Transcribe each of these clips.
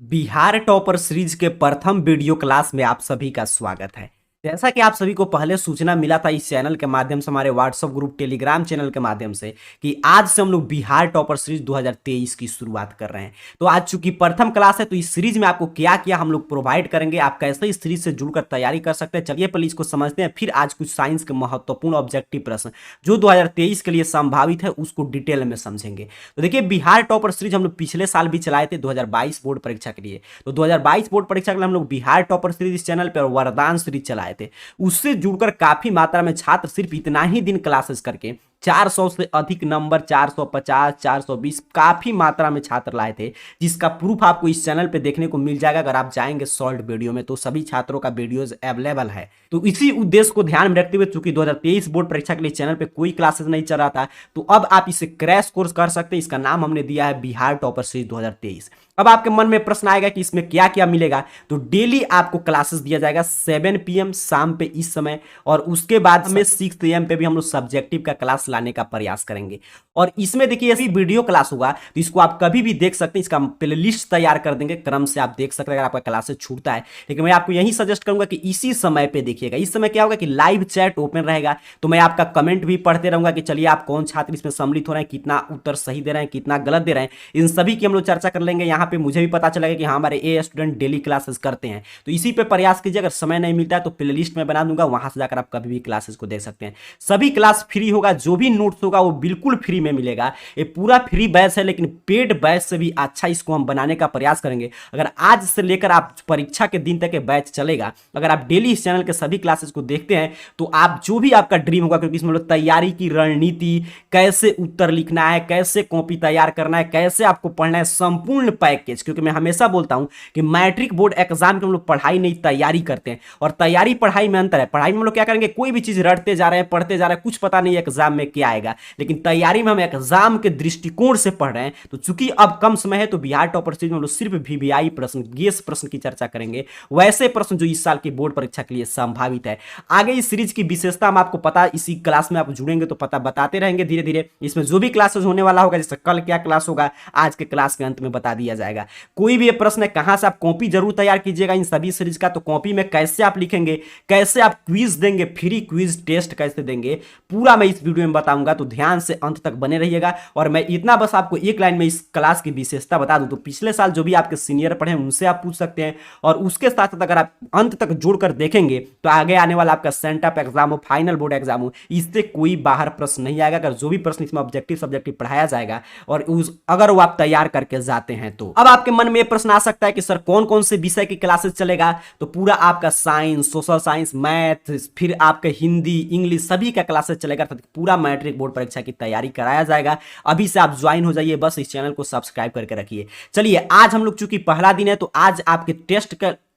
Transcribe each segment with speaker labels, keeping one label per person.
Speaker 1: Bihar topper series के प्रथम video class में आप सभी का स्वागत है। जैसा कि आप सभी को पहले सूचना मिला था इस चैनल के माध्यम से, हमारे व्हाट्सएप ग्रुप, टेलीग्राम चैनल के माध्यम से, कि आज से हम लोग बिहार टॉपर सीरीज 2023 की शुरुआत कर रहे हैं। तो आज चूंकि प्रथम क्लास है तो इस सीरीज में आपको क्या क्या हम लोग प्रोवाइड करेंगे, आप कैसे इस सीरीज से जुड़कर तैयारी कर सकते हैं, चलिए पहले इसको समझते हैं। फिर आज कुछ साइंस के महत्वपूर्ण ऑब्जेक्टिव प्रश्न जो 2023 के लिए संभावित है उसको डिटेल में समझेंगे। तो देखिए, बिहार टॉपर सीरीज हम लोग पिछले साल भी चलाए थे 2022 बोर्ड परीक्षा के लिए। तो 2022 बोर्ड परीक्षा के लिए हम लोग बिहार टॉपर सीरीज इस चैनल पर वरदान सीरीज चलाए थे। उससे जुड़कर काफी मात्रा में छात्र सिर्फ इतना ही दिन क्लासेस करके 400 से अधिक नंबर, 450, 420 काफी मात्रा में छात्र लाए थे, जिसका प्रूफ आपको इस चैनल पे देखने को मिल जाएगा। अगर आप जाएंगे शॉर्ट वीडियो में तो सभी छात्रों का वीडियोस अवेलेबल है। तो इसी उद्देश्य को ध्यान में रखते हुए, चूंकि 2023 बोर्ड परीक्षा के लिए चैनल पे कोई क्लासेस नहीं चल रहा था, तो अब आप इसे क्रैश कोर्स कर सकते हैं। इसका नाम हमने दिया है बिहार टॉपर सीरीज 2023। अब आपके मन में प्रश्न आएगा कि इसमें क्या क्या मिलेगा। तो डेली आपको क्लासेस दिया जाएगा 7 PM शाम पे इस समय, और उसके बाद में 6 AM पे भी हम लोग सब्जेक्टिव का क्लास लाने का प्रयास करेंगे। और इसमें देखिए, ऐसी वीडियो क्लास होगा तो इसको आप कभी भी देख सकते हैं। इसका प्लेलिस्ट तैयार कर देंगे, क्रम से आप देख सकते हैं अगर आपका क्लासेस छूटता है। लेकिन मैं आपको यही सजेस्ट करूंगा कि इसी समय पे देखिएगा। इस समय क्या होगा कि लाइव चैट ओपन रहेगा, तो मैं आपका कमेंट भी पढ़ते रहूंगा कि चलिए आप कौन छात्र इसमें सम्मिलित हो रहे हैं, कितना उत्तर सही दे रहे हैं, कितना गलत दे रहे हैं, इन सभी की हम लोग चर्चा कर लेंगे। यहाँ पे मुझे भी पता चलेगा कि हाँ, हमारे ए स्टूडेंट डेली क्लासेस करते हैं। तो इसी पे प्रयास कीजिए। अगर समय नहीं मिलता है तो प्लेलिस्ट में बना दूंगा, वहां से जाकर आप कभी भी क्लासेस को देख सकते हैं। सभी क्लास फ्री होगा, जो भी नोट्स होगा वो बिल्कुल फ्री में मिलेगा। ये पूरा फ्री बैच है, लेकिन पेड बैच से भी अच्छा इसको हम बनाने का प्रयास करेंगे। अगर आज से लेकर आप परीक्षा के दिन तक ये बैच चलेगा, अगर आप डेली इस चैनल के सभी क्लासेस को देखते हैं तो आप जो भी आपका ड्रीम होगा, क्योंकि इसमें तैयारी की रणनीति, कैसे उत्तर लिखना है, कैसे कॉपी तैयार करना है, कैसे आपको पढ़ना है, संपूर्ण पैकेज। क्योंकि मैं हमेशा बोलता हूं कि मैट्रिक बोर्ड एग्जाम के हम लोग पढ़ाई नहीं तैयारी करते हैं, और तैयारी पढ़ाई में अंतर है। पढ़ाई में हम लोग क्या करेंगे, कोई भी चीज रटते जा रहे हैं, पढ़ते जा रहे हैं, कुछ पता नहीं एग्जाम में क्या आएगा। लेकिन तैयारी में हम एग्जाम के दृष्टिकोण से पढ़ रहे हैं। तो चूंकि अब कम समय है तो बिहार टॉपर सीरीज में हम लोग सिर्फ वीवीआई प्रश्न, गेस प्रश्न की चर्चा करेंगे, वैसे प्रश्न जो इस साल की बोर्ड परीक्षा के लिए संभावित है। आगे इस सीरीज की विशेषता हम आपको पता, इसी क्लास में आप जुड़ेंगे तो पता बताते रहेंगे धीरे धीरे। इसमें जो भी क्लासेस होने वाला होगा, जैसे कल क्या क्लास होगा, आज के क्लास के अंत में बता दिया जाएगा। कोई भी प्रश्न है, कहां से आप कॉपी जरूर तैयार कीजिएगा इन सभी सीरीज का। तो कॉपी में कैसे आप लिखेंगे, कैसे आप क्विज देंगे, फ्री क्विज टेस्ट कैसे देंगे, पूरा मैं इस वीडियो में बताऊंगा। तो ध्यान से अंत तक बने रहिएगा। और मैं इतना बस आपको एक लाइन में इस क्लास की विशेषता बता दूं, तो पिछले साल जो भी आपके सीनियर पढ़े हैं उनसे आप पूछ सकते हैं, और उसके साथ साथ अगर आप अंत तक जोड़कर देखेंगे तो आगे आने वाला आपका सेंटअप एग्जाम हो, फाइनल बोर्ड एग्जाम हो, इससे कोई बाहर प्रश्न नहीं आएगा। अगर जो भी प्रश्न इसमें ऑब्जेक्टिव सब्जेक्टिव पढ़ाया जाएगा, और अगर वो आप तैयार करके जाते हैं तो। अब आपके मन में प्रश्न आ सकता है कि सर कौन कौन से विषय की क्लासेस चलेगा। तो पूरा आपका साइंस, सोशल साइंस, मैथ, फिर आपका हिंदी, इंग्लिश, सभी का क्लासेस चलेगा। पूरा मैट्रिक बोर्ड परीक्षा की तैयारी कराया जाएगा। अभी से आप ज्वाइन हो जाइए, बस इस चैनल को सब्सक्राइब करके रखिए। चलिए, आज हम लोग चूंकि पहला दिन है तो आज आपके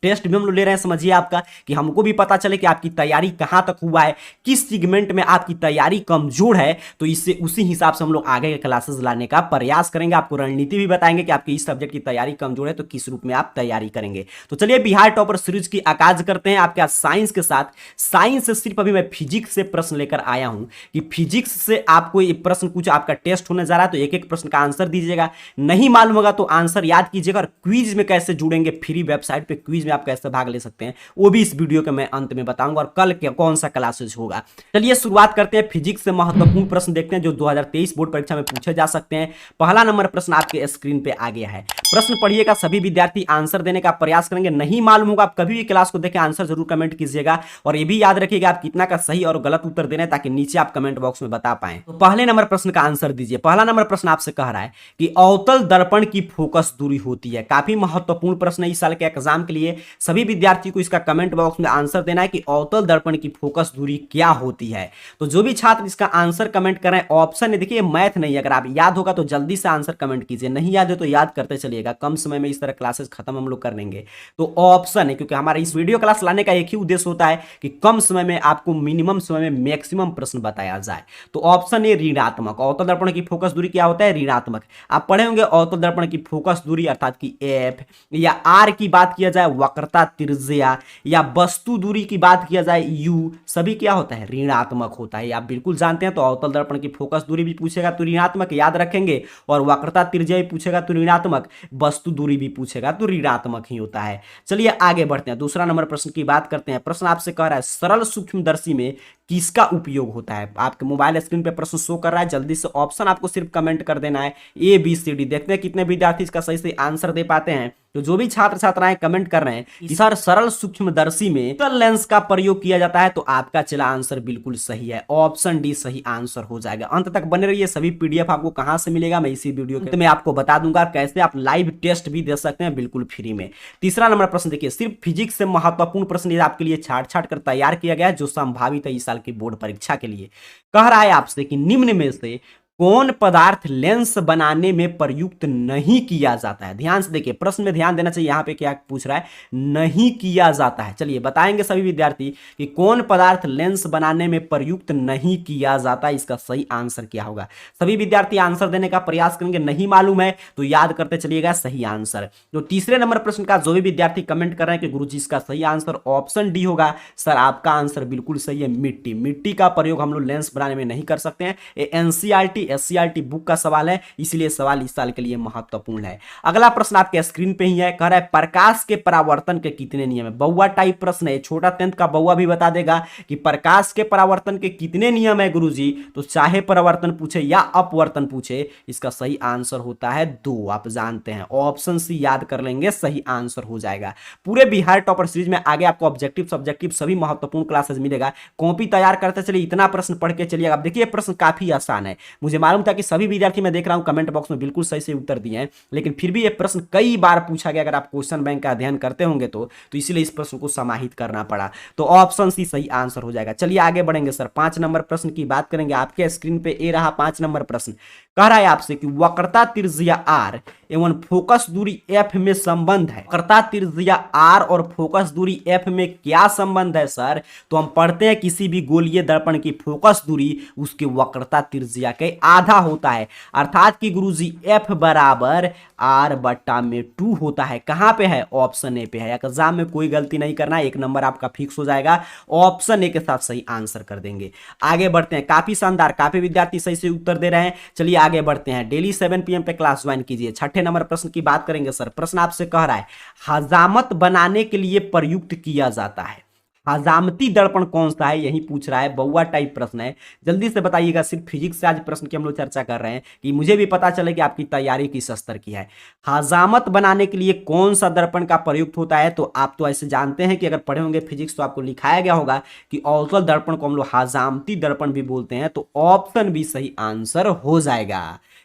Speaker 1: टेस्ट भी हम लोग ले रहे हैं। समझिए आपका, कि हमको भी पता चले कि आपकी तैयारी कहां तक हुआ है, किस सेगमेंट में आपकी तैयारी कमजोर है। तो इससे उसी हिसाब से हम लोग आगे के क्लासेस लाने का प्रयास करेंगे। आपको रणनीति भी बताएंगे कि आपकी इस सब्जेक्ट की तैयारी कमजोर है तो किस रूप में आप तैयारी करेंगे। तो चलिए बिहार टॉपर सीरीज की आगाज करते हैं आपके साइंस के साथ। साइंस से सिर्फ अभी मैं फिजिक्स से प्रश्न लेकर आया हूं, कि फिजिक्स से आपको ये प्रश्न कुछ आपका टेस्ट होने जा रहा है, तो एक एक प्रश्न का आंसर दीजिएगा। नहीं मालूम होगा तो आंसर याद कीजिएगा। और क्विज में कैसे जुड़ेंगे, फ्री वेबसाइट पे क्विज आप कैसे भाग ले सकते हैं, वो भी इस वीडियो के मैं अंत में बताऊंगा। और कल क्या कौन सा क्लासेस होगा। चलिए शुरुआत करते हैं। फिजिक्स से महत्वपूर्ण प्रश्न देखते हैं जो 2023 बोर्ड परीक्षा में पूछे जा सकते हैं। पहला नंबर प्रश्न आपके स्क्रीन पे आ गया है। प्रश्न पढ़िएगा, सभी विद्यार्थी आंसर देने का प्रयास करेंगे। नहीं मालूम होगा, आप कभी भी क्लास को देखें, आंसर जरूर कमेंट कीजिएगा। और ये भी याद रखिएगा आप कितना का सही और गलत उत्तर दे रहे हैं, ताकि नीचे आप कमेंट बॉक्स में बता पाएं। तो पहले नंबर प्रश्न का आंसर दीजिए। पहला नंबर प्रश्न आपसे कह रहा है कि अवतल दर्पण की फोकस दूरी होती है। काफी महत्वपूर्ण प्रश्न है इस साल के एग्जाम के लिए। सभी विद्यार्थी को इसका कमेंट बॉक्स में आंसर देना है कि अवतल दर्पण की फोकस दूरी क्या होती है। तो जो भी छात्र इसका आंसर कमेंट कर रहे हैं, ऑप्शन है, देखिए मैथ नहीं, अगर आप याद होगा तो जल्दी से आंसर कमेंट कीजिए, नहीं याद है तो याद करते चलिएगा। कम समय में इस तरह क्लासेस खत्म हम लोग कर लेंगे। तो ऑप्शन है, क्योंकि हमारा इस वीडियो क्लास लाने का एक ही उद्देश्य होता है कि कम समय में आपको मिनिमम समय में मैक्सिमम प्रश्न बताया जाए। तो ऑप्शन है ऋणात्मक। अवतल दर्पण की फोकस दूरी क्या होता है, ऋणात्मक। आप पढ़े होंगे अवतल दर्पण की फोकस दूरी अर्थात कि एफ, या आर की बात किया जाए वक्रता त्रिज्या, या वस्तु दूरी की बात किया जाए यू, सभी क्या होता है, ऋणात्मक होता है। आप बिल्कुल जानते हैं। तो अवतल दर्पण की फोकस दूरी भी पूछेगा तो ऋणात्मक याद रखेंगे, और वक्रता त्रिज्या भी पूछेगा तो ऋणात्मक। वस्तु दूरी भी पूछेगा तो ऋणात्मक ही होता है। चलिए आगे बढ़ते हैं, दूसरा नंबर प्रश्न की बात करते हैं। प्रश्न आपसे कह रहा है सरल सूक्ष्मदर्शी में किसका उपयोग होता है। आपके मोबाइल स्क्रीन पे प्रश्न शो कर रहा है, जल्दी से ऑप्शन आपको सिर्फ कमेंट कर देना है ए बी सी डी। देखते हैं कितने विद्यार्थी इसका सही से आंसर दे पाते हैं। तो जो भी छात्र छात्राएं कमेंट कर रहे हैं कि सर सरल सूक्ष्मदर्शी में लेंस का प्रयोग किया जाता है, तो आपका चला आंसर बिल्कुल सही है, ऑप्शन डी सही आंसर हो जाएगा। अंत तक बने रहिए। सभी पीडीएफ आपको कहां से मिलेगा मैं इसी वीडियो के अंत में आपको बता दूंगा, कैसे आप लाइव टेस्ट भी दे सकते हैं बिल्कुल फ्री में। तीसरा नंबर प्रश्न देखिए, सिर्फ फिजिक्स से महत्वपूर्ण प्रश्न आपके लिए छाट छाट कर तैयार किया गया है, जो संभावित है इस साल की बोर्ड परीक्षा के लिए। कह रहा है आपसे कि निम्न में से कौन पदार्थ लेंस बनाने में प्रयुक्त नहीं किया जाता है। ध्यान से देखिए, प्रश्न में ध्यान देना चाहिए। यहां पे क्या पूछ रहा है, नहीं किया जाता है। चलिए बताएंगे सभी विद्यार्थी कि कौन पदार्थ लेंस बनाने में प्रयुक्त नहीं किया जाता है, इसका सही आंसर क्या होगा। सभी विद्यार्थी आंसर देने का प्रयास करेंगे, नहीं मालूम है तो याद करते चलिएगा सही आंसर। तो तीसरे नंबर प्रश्न का जो भी विद्यार्थी कमेंट कर रहे हैं कि गुरुजी इसका सही आंसर ऑप्शन डी होगा, सर आपका आंसर बिल्कुल सही है, मिट्टी। मिट्टी का प्रयोग हम लोग लेंस बनाने में नहीं कर सकते हैं। ये एनसीईआरटी एससीईआरटी बुक का सवाल है, इसलिए सवाल इस साल के लिए महत्वपूर्ण है। अगला प्रश्न आपके स्क्रीन पे ही है, कह रहा है प्रकाश के परावर्तन के कितने नियम है। बउआ टाइप प्रश्न है, छोटा 10th का बउआ भी बता देगा कि प्रकाश के परावर्तन के कितने नियम है गुरुजी। तो चाहे परावर्तन पूछे या अपवर्तन पूछे, इसका सही आंसर होता है 2। आप जानते हैं, ऑप्शन सी याद कर लेंगे, सही आंसर हो जाएगा। पूरे बिहार टॉपर सीरीज में आगे आपको ऑब्जेक्टिव सब्जेक्टिव सभी महत्वपूर्ण क्लासेस मिलेगा। कॉपी तैयार करते चलिए, इतना प्रश्न पढ़ के चलिएगा। अब देखिए प्रश्न काफी आसान है, मुझे मालूम था कि सभी विद्यार्थी मैं देख रहा हूं कमेंट बॉक्स में बिल्कुल सही से उत्तर दिए हैं, लेकिन फिर भी यह प्रश्न कई बार पूछा गया। अगर आप क्वेश्चन बैंक का अध्ययन करते होंगे तो इसलिए इस प्रश्न को समाहित करना पड़ा। तो ऑप्शन सी सही आंसर हो जाएगा। चलिए आगे बढ़ेंगे सर, 5 नंबर प्रश्न की बात करेंगे। आपके स्क्रीन पे ए रहा 5 नंबर प्रश्न। कह रहा है आपसे कि वक्रता त्रिज्या आर एवं फोकस दूरी एफ में संबंध है। वक्रता त्रिज्या आर और फोकस दूरी एफ में क्या संबंध है सर। तो हम पढ़ते हैं किसी भी गोलीय दर्पण की फोकस दूरी उसकी वक्रता त्रिज्या के आधा होता है, अर्थात कि गुरुजी एफ बराबर आर बट्टा में 2 होता है। कहां पे है, ऑप्शन ए पे है। एग्जाम में कोई गलती नहीं करना, 1 नंबर आपका फिक्स हो जाएगा। ऑप्शन ए के साथ सही आंसर कर देंगे। आगे बढ़ते हैं, काफी शानदार, काफी विद्यार्थी सही से उत्तर दे रहे हैं। चलिए आगे बढ़ते हैं, डेली 7 PM पे क्लास ज्वाइन कीजिए। छठे नंबर प्रश्न की बात करेंगे सर। प्रश्न आपसे कह रहा है हजामत बनाने के लिए प्रयुक्त किया जाता है। हजामती दर्पण कौन सा है, यही पूछ रहा है, बउआ टाइप प्रश्न है। जल्दी से बताइएगा, सिर्फ फिजिक्स से आज प्रश्न की हम लोग चर्चा कर रहे हैं कि मुझे भी पता चले कि आपकी तैयारी किस स्तर की है। हजामत बनाने के लिए कौन सा दर्पण का प्रयुक्त होता है। तो आप तो ऐसे जानते हैं कि अगर पढ़े होंगे फिजिक्स तो आपको लिखाया गया होगा कि अवतल दर्पण को हम लोग हजामती दर्पण भी बोलते हैं। तो ऑप्शन भी सही आंसर हो जाएगा।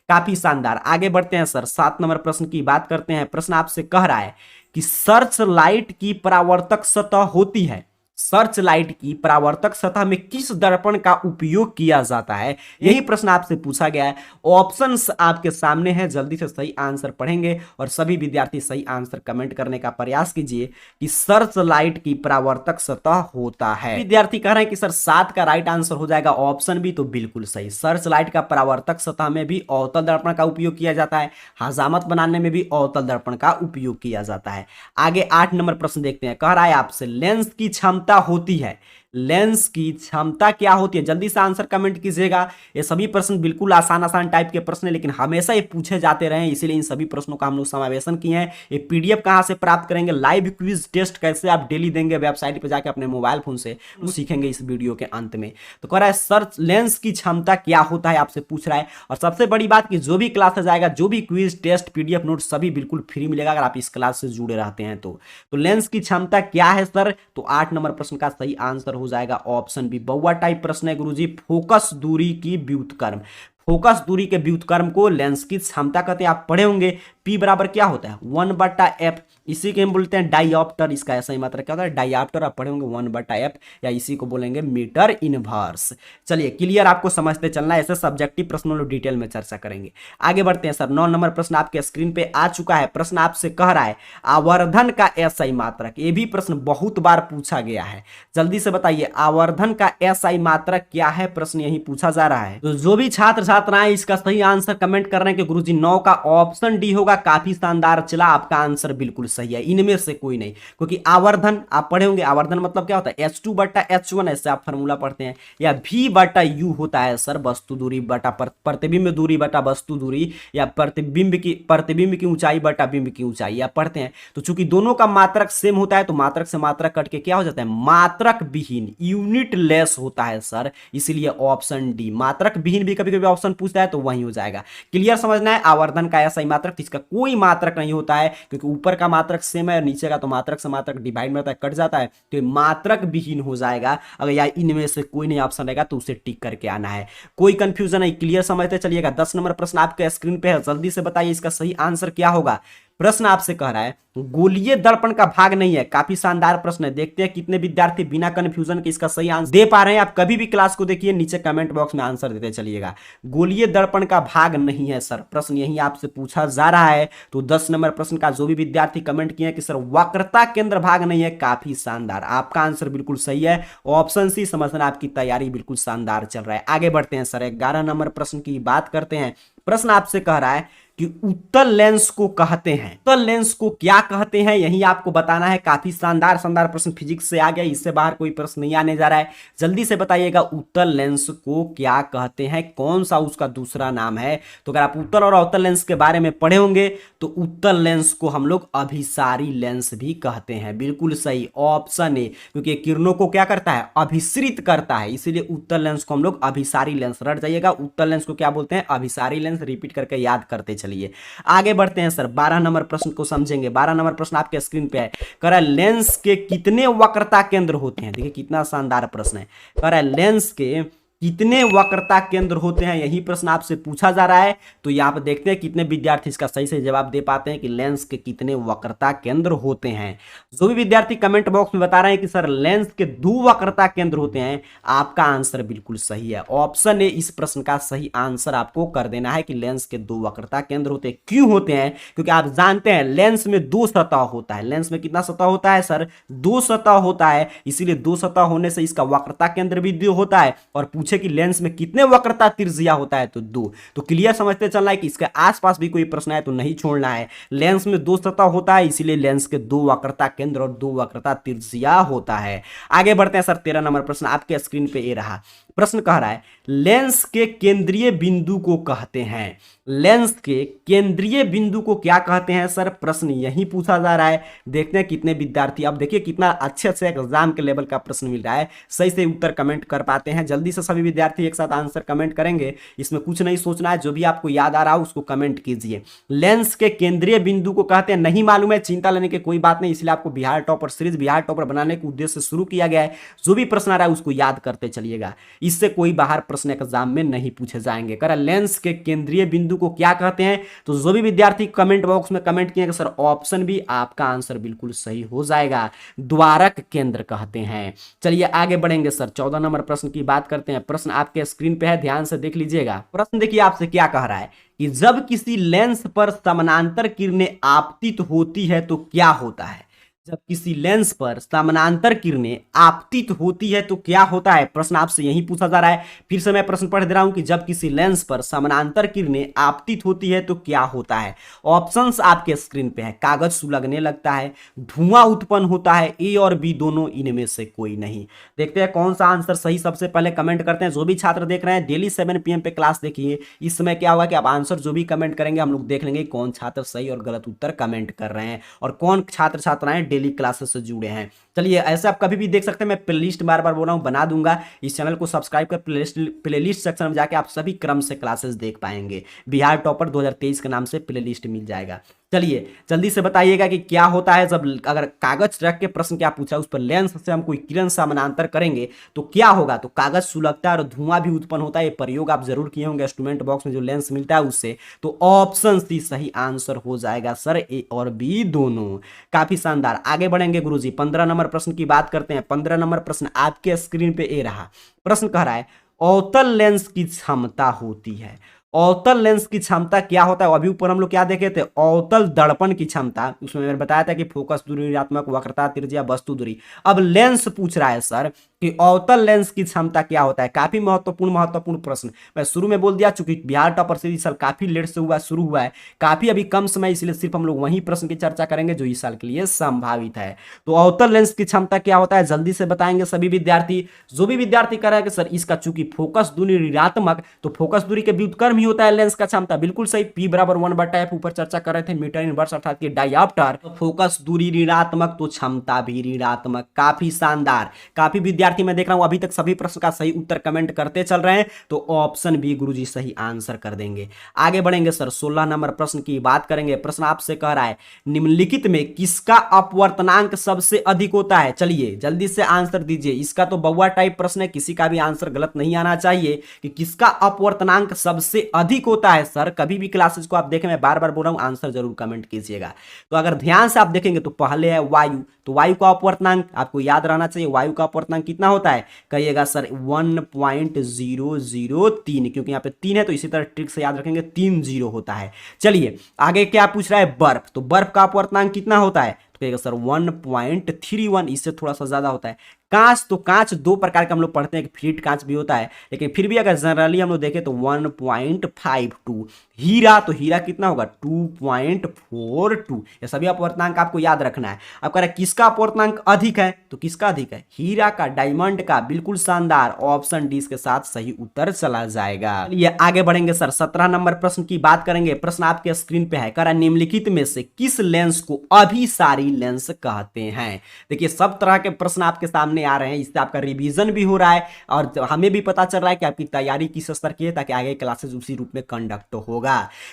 Speaker 1: काफी शानदार। आगे बढ़ते हैं सर, 7 नंबर प्रश्न की बात करते हैं। प्रश्न आपसे कह रहा है कि सर्च लाइट की परावर्तक सतह होती है। सर्च लाइट की परावर्तक सतह में किस दर्पण का उपयोग किया जाता है, यही प्रश्न आपसे पूछा गया है। ऑप्शंस आपके सामने है, जल्दी से सही आंसर पढ़ेंगे और सभी विद्यार्थी सही आंसर कमेंट करने का प्रयास कीजिए कि सर्च लाइट की परावर्तक सतह होता है। विद्यार्थी कह रहे हैं कि सर 7 का राइट आंसर हो जाएगा ऑप्शन बी, तो बिल्कुल सही। सर्च लाइट का परावर्तक सतह में भी अवतल दर्पण का उपयोग किया जाता है, हजामत बनाने में भी अवतल दर्पण का उपयोग किया जाता है। आगे 8 नंबर प्रश्न देखते हैं। कह रहा है आपसे लेंस की क्षमता होती है। लेंस की क्षमता क्या होती है, जल्दी से आंसर कमेंट कीजिएगा। ये सभी प्रश्न बिल्कुल आसान आसान टाइप के प्रश्न है, लेकिन हमेशा ये पूछे जाते रहे, इसीलिए इन सभी प्रश्नों का हम लोग समावेशन किए हैं। ये पीडीएफ कहां से प्राप्त करेंगे, लाइव क्विज टेस्ट कैसे आप डेली देंगे वेबसाइट पे जाके अपने मोबाइल फोन से, वो सीखेंगे इस वीडियो के अंत में। तो कह रहा है सर्च लेंस की क्षमता क्या होता है, आपसे पूछ रहा है। और सबसे बड़ी बात कि जो भी क्लासेस आएगा, जो भी क्विज टेस्ट पीडीएफ नोट सभी बिल्कुल फ्री मिलेगा अगर आप इस क्लास से जुड़े रहते हैं तो लेंस की क्षमता क्या है सर। तो 8 नंबर प्रश्न का सही आंसर हो जाएगा ऑप्शन बी। बउआ टाइप प्रश्न है गुरुजी, फोकस दूरी की व्युत्क्रम। फोकस दूरी के व्युत्क्रम को लेंस की क्षमता कहते हैं। आप पढ़े होंगे P बराबर क्या होता है, 1/f। इसी के हम बोलते हैं डाइऑप्टर, इसका ऐसा ही मात्रा क्या होता है, डाइऑप्टर। आप पढ़े होंगे 1/f, या इसी को बोलेंगे मीटर इनवर्स। चलिए क्लियर, आपको समझते चलना है। ऐसे सब्जेक्टिव प्रश्नों में डिटेल में चर्चा करेंगे। आगे बढ़ते हैं सर, 9 नंबर प्रश्न आपके स्क्रीन पे आ चुका है। प्रश्न आपसे कह रहा है आवर्धन का एसआई मात्रक। ये भी प्रश्न बहुत बार पूछा गया है, जल्दी से बताइए आवर्धन का एसआई मात्रक क्या है, प्रश्न यही पूछा जा रहा है। तो जो भी छात्र छात्राएं इसका सही आंसर कमेंट कर रहे हैं कि गुरुजी 9 का ऑप्शन डी होगा, काफी शानदार चला, आपका आंसर बिल्कुल सही है, इनमें से कोई नहीं। क्योंकि आवर्धन आप पढ़े होंगे, आवर्धन मतलब क्या होता है, H2 बटा H1 ऐसे आप फॉर्मूला पढ़ते हैं, या V बटा U होता है सर, वस्तु दूरी बटा प्रतिबिंब दूरी बटा वस्तु दूरी, या प्रतिबिंब की ऊंचाई बटा बिंब की ऊंचाई आप पढ़ते हैं। तो चूंकि दोनों का मात्रक सेम होता है तो मात्रक से मात्रक कट के क्या हो जाता है, मात्रक विहीन, यूनिट लेस होता है सर, इसीलिए ऑप्शन डी। मात्रक विहीन भी कभी कभी ऑप्शन पूछता है तो वही हो जाएगा। क्लियर समझना है, आवर्धन का ऐसा ही मात्रक, इसका कोई मात्रक नहीं होता है, क्योंकि ऊपर का मात्रक सेम है और नीचे का तो मात्रक से मात्रक डिवाइड में होता है, कट जाता है, तो मात्रक विहीन हो जाएगा। अगर या इनमें से कोई नहीं ऑप्शन रहेगा तो उसे टिक करके आना है, कोई कंफ्यूजन नहीं। क्लियर समझते चलिएगा। 10 नंबर प्रश्न आपके स्क्रीन पे है, जल्दी से बताइए इसका सही आंसर क्या होगा। प्रश्न आपसे कह रहा है गोलीय दर्पण का भाग नहीं है, काफी शानदार प्रश्न है। देखते हैं कितने विद्यार्थी बिना कंफ्यूजन के इसका सही आंसर दे पा रहे हैं। आप कभी भी क्लास को देखिए, नीचे कमेंट बॉक्स में आंसर देते चलिएगा। गोलीय दर्पण का भाग नहीं है सर, प्रश्न यही आपसे पूछा जा रहा है। तो 10 नंबर प्रश्न का जो भी विद्यार्थी कमेंट किए कि सर वक्रता केंद्र भाग नहीं है, काफी शानदार, आपका आंसर बिल्कुल सही है, ऑप्शन सी समझना। आपकी तैयारी बिल्कुल शानदार चल रहा है। आगे बढ़ते हैं सर, 11 नंबर प्रश्न की बात करते हैं। प्रश्न आपसे कह रहा है कि उत्तल लेंस को कहते हैं, उत्तल लेंस को क्या कहते हैं, यही आपको बताना है। काफी शानदार शानदार प्रश्न फिजिक्स से आ गया, इससे बाहर कोई प्रश्न नहीं आने जा रहा है। जल्दी से बताइएगा उत्तल लेंस को क्या कहते हैं, कौन सा उसका दूसरा नाम है। तो अगर आप उत्तल और अवतल लेंस के बारे में पढ़े होंगे तो उत्तल लेंस को हम लोग अभिसारी लेंस भी कहते हैं, बिल्कुल सही, ऑप्शन ए। क्योंकि किरणों को क्या करता है, अभिसरित करता है, इसीलिए उत्तल लेंस को हम लोग अभिसारी लेंस, रट जाइएगा। उत्तल लेंस को क्या बोलते हैं, अभिसारी लेंस, रिपीट करके याद करते चलिए। आगे बढ़ते हैं सर, 12 नंबर प्रश्न को समझेंगे। 12 नंबर प्रश्न आपके स्क्रीन पे है, कह रहा है लेंस के कितने वक्रता केंद्र होते हैं। देखिए कितना शानदार प्रश्न है, कह रहा है लेंस के कितने वक्रता केंद्र होते हैं, यही प्रश्न आपसे पूछा जा रहा है। तो यहां पर देखते हैं कितने विद्यार्थी इसका सही से जवाब दे पाते हैं कि लेंस के कितने वक्रता केंद्र होते हैं। जो भी विद्यार्थी कमेंट बॉक्स में बता रहे हैं कि सर लेंस के 2 वक्रता केंद्र होते हैं, आपका आंसर बिल्कुल सही है, ऑप्शन ए इस प्रश्न का सही आंसर आपको कर देना है कि लेंस के 2 वक्रता केंद्र होते हैं। क्यों होते हैं, क्योंकि आप जानते हैं लेंस में 2 सतह होता है। लेंस में कितना सतह होता है सर, 2 सतह होता है, इसीलिए 2 सतह होने से इसका वक्रता केंद्र भी 2 होता है। और पूछे कि लेंस में कितने वक्रता त्रिज्या होता है, तो 2। तो क्लियर समझते चलना है कि इसके आसपास भी कोई प्रश्न है तो नहीं छोड़ना है। लेंस में 2 सतह होता है, इसीलिए लेंस के 2 वक्रता केंद्र और 2 वक्रता त्रिज्या होता है। आगे बढ़ते हैं सर, 13 नंबर प्रश्न आपके स्क्रीन पे ये रहा। प्रश्न कह रहा है लेंस के केंद्रीय बिंदु को कहते हैं, लेंस के केंद्रीय बिंदु को क्या कहते हैं सर, प्रश्न यही पूछा जा रहा है। देखते हैं कितने विद्यार्थी, अब देखिए कितना अच्छे से एग्जाम के लेवल का प्रश्न मिल रहा है, सही से उत्तर कमेंट कर पाते हैं। जल्दी से सभी विद्यार्थी एक साथ आंसर कमेंट करेंगे, इसमें कुछ नहीं सोचना है, जो भी आपको याद आ रहा हो उसको कमेंट कीजिए। लेंस के केंद्रीय बिंदु को कहते हैं, नहीं मालूम है, चिंता लेने की कोई बात नहीं, इसलिए आपको Bihar topper series, Bihar topper बनाने के उद्देश्य से शुरू किया गया है। जो भी प्रश्न आ रहा है उसको याद करते चलिएगा, इससे कोई बाहर प्रश्न एग्जाम में नहीं पूछे जाएंगे। करा लेंस के केंद्रीय बिंदु को क्या कहते हैं, तो जो भी विद्यार्थी कमेंट बॉक्स में कमेंट किए सर ऑप्शन भी, आपका आंसर बिल्कुल सही हो जाएगा, द्वारक केंद्र कहते हैं। चलिए आगे बढ़ेंगे सर, 14 नंबर प्रश्न की बात करते हैं। प्रश्न आपके स्क्रीन पे है, ध्यान से देख लीजिएगा। प्रश्न देखिए आपसे क्या कह रहा है कि जब किसी लेंस पर समानांतर किरणें आपतित होती है तो क्या होता है। जब किसी लेंस पर समानांतर किरणें आपतित होती है तो क्या होता है, प्रश्न आपसे यही पूछा जा रहा है। फिर से मैं प्रश्न पढ़ दे रहा हूं कि जब किसी लेंस पर समानांतर किरणें आपतित होती है तो क्या होता है। ऑप्शंस आपके स्क्रीन पे है, कागज सुलगने लगता है, धुआं उत्पन्न होता है, ए और बी दोनों, इनमें से कोई नहीं। देखते हैं कौन सा आंसर सही, सबसे पहले कमेंट करते हैं। जो भी छात्र देख रहे हैं डेली 7 PM पे क्लास देखिए, इस समय क्या होगा कि आप आंसर जो भी कमेंट करेंगे हम लोग देख लेंगे कौन छात्र सही और गलत उत्तर कमेंट कर रहे हैं और कौन छात्र छात्राएं डेली क्लासेस से जुड़े हैं। चलिए ऐसे आप कभी भी देख सकते हैं, मैं प्लेलिस्ट बार बार बोल रहा हूं बना दूंगा, इस चैनल को सब्सक्राइब कर प्लेलिस्ट सेक्शन में जाके आप सभी क्रम से क्लासेस देख पाएंगे। बिहार टॉपर 2023 के नाम से प्लेलिस्ट मिल जाएगा। चलिए जल्दी से बताइएगा कि क्या होता है जब अगर कागज रख के प्रश्न क्या पूछा उस पर लेंस से हम कोई किरण समानांतर करेंगे तो क्या होगा, तो कागज सुलगता है और धुआं भी उत्पन्न होता है। ये प्रयोग आप जरूर किए होंगे इंस्ट्रूमेंट बॉक्स में जो लेंस मिलता है उससे। तो ऑप्शन सी सही आंसर हो जाएगा सर, ए और बी दोनों। काफी शानदार, आगे बढ़ेंगे गुरुजी। 15 नंबर प्रश्न की बात करते हैं। 15 नंबर प्रश्न आपके स्क्रीन पे ए रहा। प्रश्न कह रहा है अवतल लेंस की क्षमता होती है, अवतल लेंस की क्षमता क्या होता है, अभी ऊपर हम लोग क्या देखे थे, अवतल दर्पण की क्षमता, उसमें मैंने बताया था कि फोकस दूरी, ऋणात्मक, वक्रता, त्रिज्या, वस्तु दूरी। अब लेंस पूछ रहा है सर कि अवतल लेंस की क्षमता क्या होता है। काफी महत्वपूर्ण प्रश्न। मैं शुरू में बोल दिया, चूंकि बिहार टॉपर सीरीज साल काफी लेट से शुरू हुआ है, काफी अभी कम समय, इसलिए सिर्फ हम लोग वही प्रश्न की चर्चा करेंगे जो इस साल के लिए संभावित है। तो अवतल लेंस की क्षमता क्या होता है, जल्दी से बताएंगे सभी विद्यार्थी। जो भी विद्यार्थी कह रहा है कि सर इसका चूंकि फोकस दूरी ऋणात्मक, तो फोकस दूरी के व्युत्क्रम ही होता है लेंस का क्षमता। बिल्कुल सही, P बराबर 1/f, ऊपर चर्चा कर रहे थे मीटर इनवर्स अर्थात कि डायऑप्टर। तो फोकस दूरी ऋणात्मक तो क्षमता भी ऋणात्मक। काफी शानदार। काफी विद्यार्थी मैं देख रहा हूं अभी तक सभी प्रश्न का सही उत्तर कमेंट करते चल रहे हैं, तो ऑप्शन बी गुरुजी सही आंसर कर देंगे। आगे बढ़ेंगे सर, 16 नंबर प्रश्न की बात करेंगे। प्रश्न आपसे कह रहा है निम्नलिखित में किसका अपवर्तनांक सबसे अधिक होता है। चलिए जल्दी से आंसर दीजिए। इसका तो बउआ टाइप प्रश्न है, किसी का भी आंसर गलत नहीं आना चाहिए कि किसका अपवर्तनांक सबसे अधिक होता है। सर कभी भी क्लासेस को आप देखें, मैं बार बार बोल रहा हूं, आंसर जरूर कमेंट कीजिएगा। तो अगर ध्यान से आप देखेंगे तो पहले है वायु, तो वायु का अपवर्तनांक आपको याद रहना चाहिए। वायु का अपवर्तनांक कितना होता है, कहिएगा सर 1.003, क्योंकि यहाँ पे 3 है तो इसी तरह ट्रिक से याद रखेंगे 3 0 होता है। चलिए आगे क्या पूछ रहा है, बर्फ, तो बर्फ का अपवर्तनांक कितना होता है, तो कहिएगा सर 1.31, इससे थोड़ा सा ज्यादा होता है। कांच, तो कांच दो प्रकार का हम लोग पढ़ते हैं, कि फ्लिट कांच भी होता है, लेकिन फिर भी अगर जनरली हम लोग देखें तो 1.52। हीरा, तो हीरा कितना होगा 2.42। ये सभी अपवर्तनांक आपको याद रखना है। अब कह रहा है किसका अपवर्तनांक अधिक है, तो किसका अधिक है, हीरा का, डायमंड का। बिल्कुल शानदार, ऑप्शन डी के साथ सही उत्तर चला जाएगा। ये आगे बढ़ेंगे सर, 17 नंबर प्रश्न की बात करेंगे। प्रश्न आपके स्क्रीन पे है, कह रहा है निम्नलिखित में से किस लेंस को अभिसारी लेंस कहते हैं। देखिए सब तरह के प्रश्न आपके सामने आ रहे हैं, इससे आपका रिवीजन भी हो रहा है और हमें भी पता चल रहा है कि आपकी तैयारी किस स्तर की है, ताकि आगे क्लासेस उसी रूप में कंडक्ट होगा।